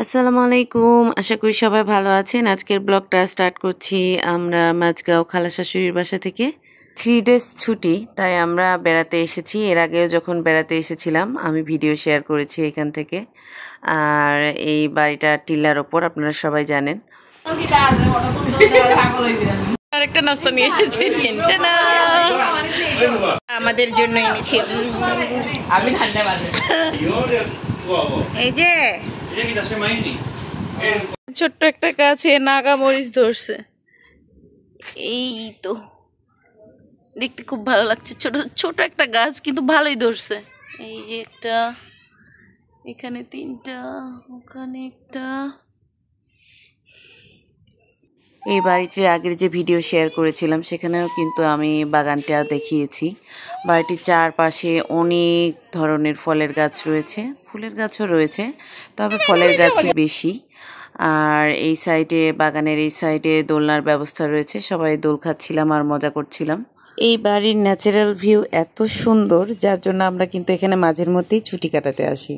আসসালামু আলাইকুম। আশা করি সবাই ভালো আছেন। আজকের ব্লগটা স্টার্ট করছি আমরা মাঝগাঁও খালা শাশুড়ির বাসা থেকে। 3 ডেজ ছুটি, তাই আমরা বেড়াতে এসেছি। এর আগেও যখন বেড়াতে এসেছিলাম আমি ভিডিও শেয়ার করেছি এখান থেকে। আর এই বাড়িটা টিলার ওপর, আপনারা সবাই জানেন। আরেকটা নাস্তা নিয়ে এসেছি, আমাদের জন্য এনেছি। আমি এই যে ছোট্ট একটা গাছে নাগা মরিচ ধরছে, এই তো দেখতে খুব ভালো লাগছে। ছোট ছোট একটা গাছ কিন্তু ভালোই ধরছে। এই যে একটা, এখানে 3টা, ওখানে একটা। এই বাড়িটির আগের যে ভিডিও শেয়ার করেছিলাম সেখানেও কিন্তু আমি বাগানটা দেখিয়েছি। বাড়িটির চারপাশে অনেক ধরনের ফলের গাছ রয়েছে, ফুলের গাছও রয়েছে, তবে ফলের গাছই বেশি। আর এই সাইডে, বাগানের এই সাইডে দোলনার ব্যবস্থা রয়েছে, সবাই দোল খাচ্ছিলাম আর মজা করছিলাম। এই বাড়ির ন্যাচারাল ভিউ এত সুন্দর, যার জন্য আমরা কিন্তু এখানে মাঝের মধ্যেই ছুটি কাটাতে আসি।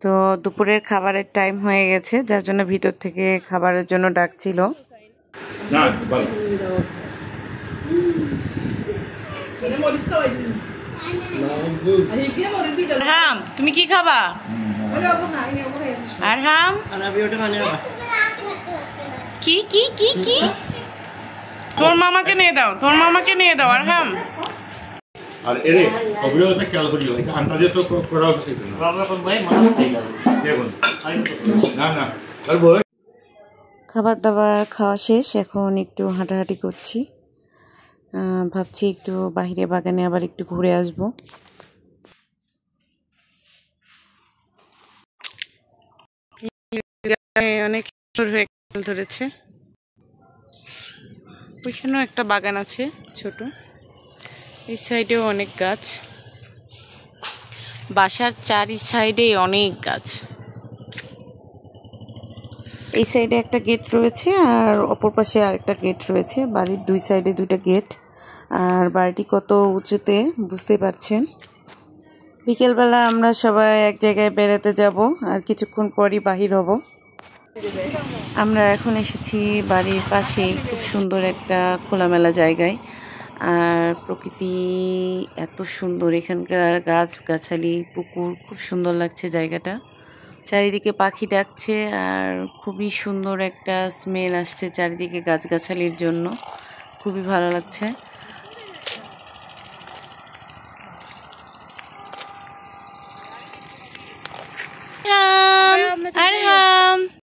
তো দুপুরের খাবারের টাইম হয়ে গেছে, যার জন্য ভিতর থেকে খাবারের জন্য ডাকছিল। আরহাম, তুমি কি খাবা? আরহাম, কি কি কি কি? তোর মামাকে নিয়ে দাও, তোর মামাকে নিয়ে দাও আরহাম। আর এরে অবিরত খেয়াল করিও, এটা আন্দাজে তো করা উচিত না। দেখুন না না বলবো। খাবার দাবার খাওয়া শেষ, এখন একটু হাঁটাহাঁটি করছি। ভাবছি একটু বাইরে বাগানে আবার একটু ঘুরে আসব। অনেক সুন্দর হয়ে ধরেছে। ওইখানেও একটা বাগান আছে ছোট, এই সাইডেও অনেক গাছ। বাসার চারি সাইডে অনেক গাছ। এই সাইডে একটা গেট রয়েছে আর অপর পাশে আরেকটা গেট রয়েছে। বাড়ির 2 সাইডে 2টা গেট। আর বাড়িটি কত উঁচুতে বুঝতে পারছেন। বিকেলবেলা আমরা সবাই এক জায়গায় বেড়াতে যাব, আর কিছুক্ষণ পরই বাহির হব। আমরা এখন এসেছি বাড়ির পাশেই খুব সুন্দর একটা খোলামেলা জায়গায়। আর প্রকৃতি এত সুন্দর, এখানকার গাছগাছালি, পুকুর, খুব সুন্দর লাগছে জায়গাটা। চারিদিকে পাখি ডাকছে আর খুবই সুন্দর একটা স্মেল আসছে চারিদিকে গাছগাছালির জন্য, খুবই ভালো লাগছে।